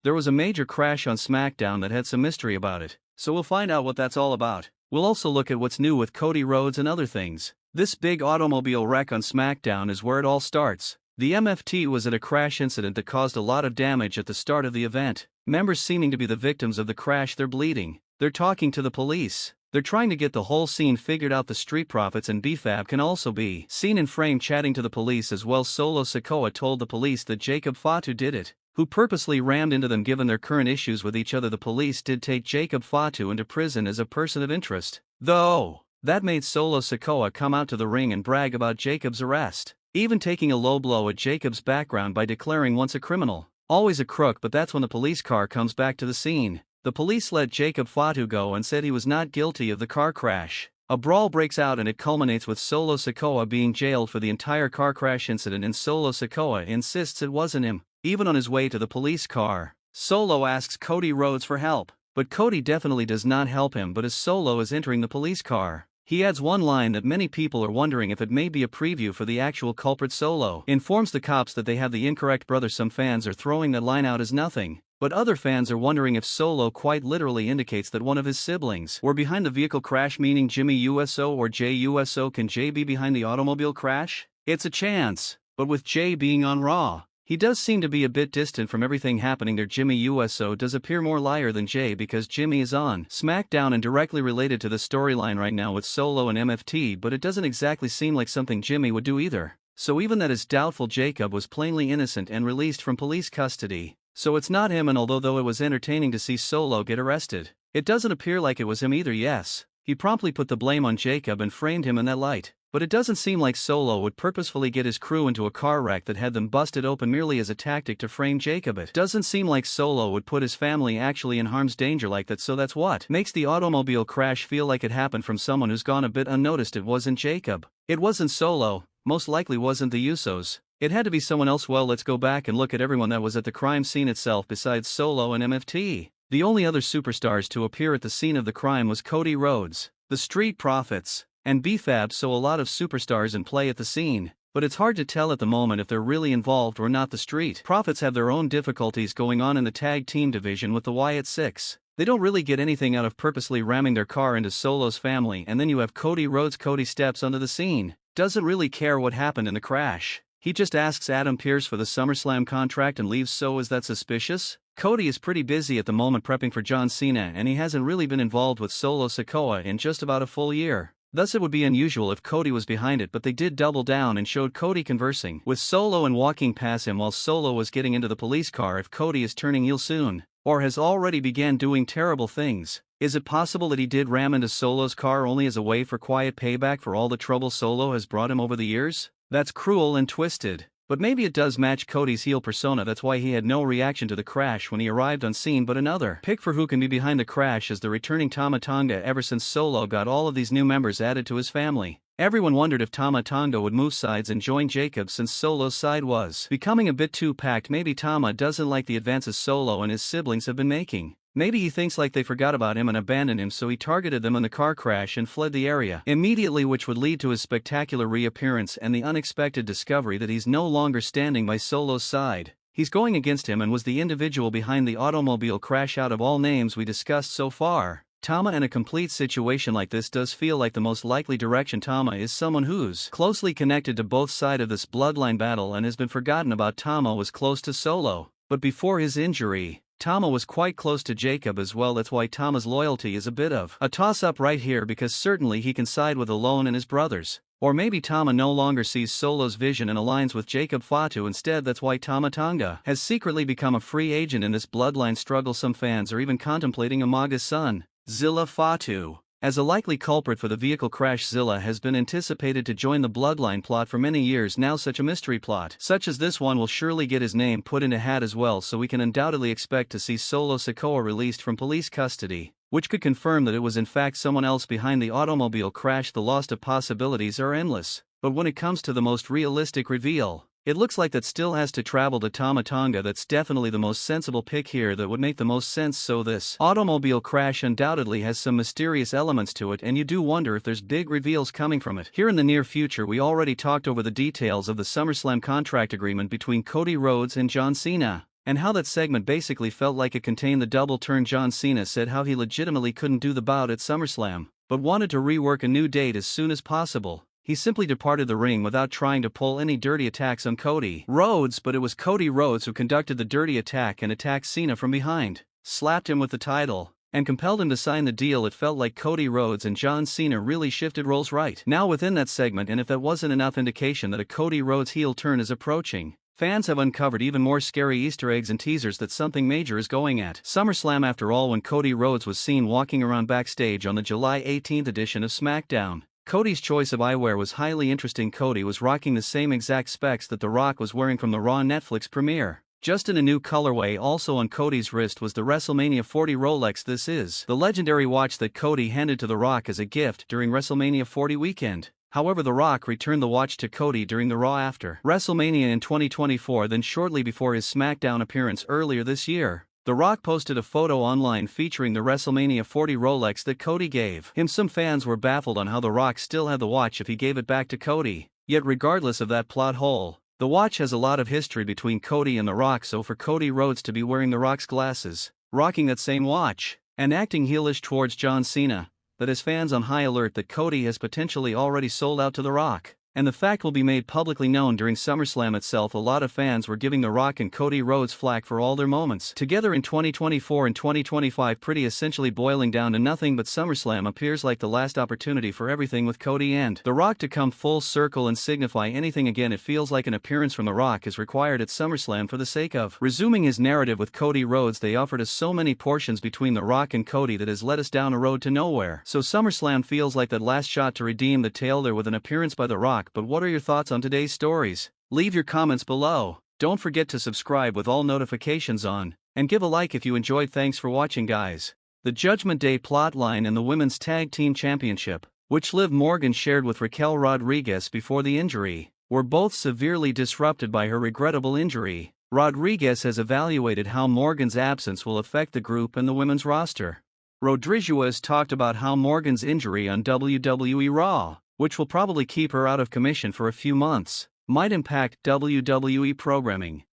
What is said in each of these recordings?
there was a major crash on SmackDown that had some mystery about it, so we'll find out what that's all about. We'll also look at what's new with Cody Rhodes and other things. This big automobile wreck on SmackDown is where it all starts. The MFT was at a crash incident that caused a lot of damage at the start of the event. Members seeming to be the victims of the crash, they're bleeding. They're talking to the police. They're trying to get the whole scene figured out. The Street Profits and BFAB can also be seen in frame chatting to the police as well. Solo Sikoa told the police that Jacob Fatu did it, who purposely rammed into them. Given their current issues with each other, the police did take Jacob Fatu into prison as a person of interest, though that made Solo Sikoa come out to the ring and brag about Jacob's arrest, even taking a low blow at Jacob's background by declaring once a criminal, always a crook. But that's when the police car comes back to the scene. The police let Jacob Fatu go and said he was not guilty of the car crash. A brawl breaks out and it culminates with Solo Sikoa being jailed for the entire car crash incident, and Solo Sikoa insists it wasn't him. Even on his way to the police car, Solo asks Cody Rhodes for help, but Cody definitely does not help him. But as Solo is entering the police car, he adds one line that many people are wondering if it may be a preview for the actual culprit. Solo informs the cops that they have the incorrect brother. Some fans are throwing that line out as nothing, but other fans are wondering if Solo quite literally indicates that one of his siblings were behind the vehicle crash, meaning Jimmy Uso or Jey Uso. Can Jey be behind the automobile crash? It's a chance, but with Jey being on Raw, he does seem to be a bit distant from everything happening there. Jimmy Uso does appear more liar than Jey because Jimmy is on SmackDown and directly related to the storyline right now with Solo and MFT, but it doesn't exactly seem like something Jimmy would do either. So even that is doubtful. Jacob was plainly innocent and released from police custody, so it's not him. And although it was entertaining to see Solo get arrested, it doesn't appear like it was him either. Yes, he promptly put the blame on Jacob and framed him in that light, but it doesn't seem like Solo would purposefully get his crew into a car wreck that had them busted open merely as a tactic to frame Jacob. It doesn't seem like Solo would put his family actually in harm's danger like that, so that's what makes the automobile crash feel like it happened from someone who's gone a bit unnoticed. It wasn't Jacob. It wasn't Solo. Most likely wasn't the Usos. It had to be someone else. Well, let's go back and look at everyone that was at the crime scene itself besides Solo and MFT. The only other superstars to appear at the scene of the crime was Cody Rhodes, the Street Profits, and BFAB. So a lot of superstars in play at the scene, but it's hard to tell at the moment if they're really involved or not. The Street Profits have their own difficulties going on in the tag team division with the Wyatt Six. They don't really get anything out of purposely ramming their car into Solo's family. And then you have Cody Rhodes. Cody steps onto the scene, doesn't really care what happened in the crash. He just asks Adam Pearce for the SummerSlam contract and leaves. So is that suspicious? Cody is pretty busy at the moment prepping for John Cena, and he hasn't really been involved with Solo Sikoa in just about a full year. Thus it would be unusual if Cody was behind it, but they did double down and showed Cody conversing with Solo and walking past him while Solo was getting into the police car. If Cody is turning heel soon, or has already began doing terrible things, is it possible that he did ram into Solo's car only as a way for quiet payback for all the trouble Solo has brought him over the years? That's cruel and twisted, but maybe it does match Cody's heel persona. That's why he had no reaction to the crash when he arrived on scene. But another pick for who can be behind the crash is the returning Tama Tonga. Ever since Solo got all of these new members added to his family, everyone wondered if Tama Tonga would move sides and join Jacob since Solo's side was becoming a bit too packed. Maybe Tama doesn't like the advances Solo and his siblings have been making. Maybe he thinks like they forgot about him and abandoned him, so he targeted them in the car crash and fled the area immediately, which would lead to his spectacular reappearance and the unexpected discovery that he's no longer standing by Solo's side. He's going against him and was the individual behind the automobile crash. Out of all names we discussed so far, Tama in a complete situation like this does feel like the most likely direction. Tama is someone who's closely connected to both sides of this bloodline battle and has been forgotten about. Tama was close to Solo, but before his injury, Tama was quite close to Jacob as well. That's why Tama's loyalty is a bit of a toss-up right here, because certainly he can side with Alone and his brothers. Or maybe Tama no longer sees Solo's vision and aligns with Jacob Fatu instead. That's why Tama Tonga has secretly become a free agent in this bloodline struggle. Some fans are even contemplating Amaga's son, Zilla Fatu, as a likely culprit for the vehicle crash. Zilla has been anticipated to join the bloodline plot for many years now. Such a mystery plot such as this one will surely get his name put in a hat as well, so we can undoubtedly expect to see Solo Sikoa released from police custody, which could confirm that it was in fact someone else behind the automobile crash. The list of possibilities are endless, but when it comes to the most realistic reveal, it looks like that still has to travel to Tama Tonga. That's definitely the most sensible pick here, that would make the most sense. So this automobile crash undoubtedly has some mysterious elements to it, and you do wonder if there's big reveals coming from it here in the near future. We already talked over the details of the SummerSlam contract agreement between Cody Rhodes and John Cena. and how that segment basically felt like it contained the double turn. John Cena said how he legitimately couldn't do the bout at SummerSlam, but wanted to rework a new date as soon as possible. He simply departed the ring without trying to pull any dirty attacks on Cody Rhodes, but it was Cody Rhodes who conducted the dirty attack and attacked Cena from behind, slapped him with the title, and compelled him to sign the deal. It felt like Cody Rhodes and John Cena really shifted roles right now within that segment, and if that wasn't enough indication that a Cody Rhodes heel turn is approaching, fans have uncovered even more scary Easter eggs and teasers that something major is going at SummerSlam. After all, when Cody Rhodes was seen walking around backstage on the July 18th edition of SmackDown, Cody's choice of eyewear was highly interesting. Cody was rocking the same exact specs that The Rock was wearing from the Raw Netflix premiere, just in a new colorway. Also on Cody's wrist was the WrestleMania 40 Rolex. This is the legendary watch that Cody handed to The Rock as a gift during WrestleMania 40 weekend. However, The Rock returned the watch to Cody during the Raw after WrestleMania in 2024. Then shortly before his SmackDown appearance earlier this year, The Rock posted a photo online featuring the WrestleMania 40 Rolex that Cody gave him. Some fans were baffled on how The Rock still had the watch if he gave it back to Cody. Yet regardless of that plot hole, the watch has a lot of history between Cody and The Rock, so for Cody Rhodes to be wearing The Rock's glasses, rocking that same watch, and acting heelish towards John Cena, that has fans on high alert that Cody has potentially already sold out to The Rock. And the fact will be made publicly known during SummerSlam itself. A lot of fans were giving The Rock and Cody Rhodes flack for all their moments together in 2024 and 2025, pretty essentially boiling down to nothing, but SummerSlam appears like the last opportunity for everything with Cody and The Rock to come full circle and signify anything again. It feels like an appearance from The Rock is required at SummerSlam for the sake of resuming his narrative with Cody Rhodes. They offered us so many portions between The Rock and Cody that has led us down a road to nowhere. So SummerSlam feels like that last shot to redeem the tale there with an appearance by The Rock. But what are your thoughts on today's stories? Leave your comments below. Don't forget to subscribe with all notifications on, and give a like if you enjoyed. Thanks for watching, guys. The Judgment Day plotline and the Women's Tag Team Championship, which Liv Morgan shared with Raquel Rodriguez before the injury, were both severely disrupted by her regrettable injury. Rodriguez has evaluated how Morgan's absence will affect the group and the women's roster. Rodriguez talked about how Morgan's injury on WWE Raw, which will probably keep her out of commission for a few months, might impact WWE programming.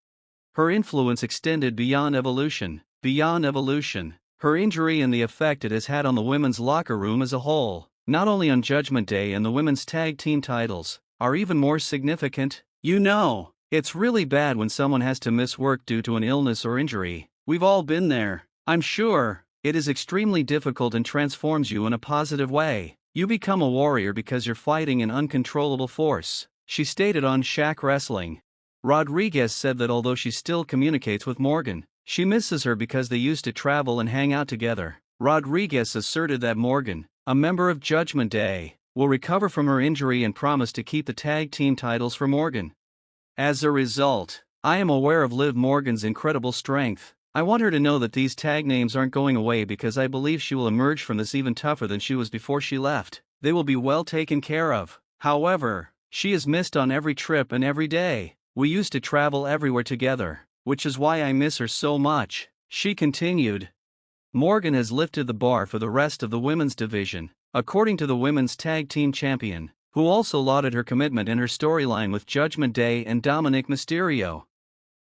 Her influence extended beyond Evolution. Her injury and the effect it has had on the women's locker room as a whole, not only on Judgment Day and the women's tag team titles, are even more significant. You know, it's really bad when someone has to miss work due to an illness or injury. We've all been there, I'm sure. It is extremely difficult and transforms you in a positive way. You become a warrior because you're fighting an uncontrollable force, she stated on Shaq Wrestling. Rodriguez said that although she still communicates with Morgan, she misses her because they used to travel and hang out together. Rodriguez asserted that Morgan, a member of Judgment Day, will recover from her injury and promised to keep the tag team titles for Morgan. As a result, I am aware of Liv Morgan's incredible strength. I want her to know that these tag names aren't going away because I believe she will emerge from this even tougher than she was before she left. They will be well taken care of. However, she is missed on every trip and every day. We used to travel everywhere together, which is why I miss her so much, she continued. Morgan has lifted the bar for the rest of the women's division, according to the women's tag team champion, who also lauded her commitment in her storyline with Judgment Day and Dominic Mysterio.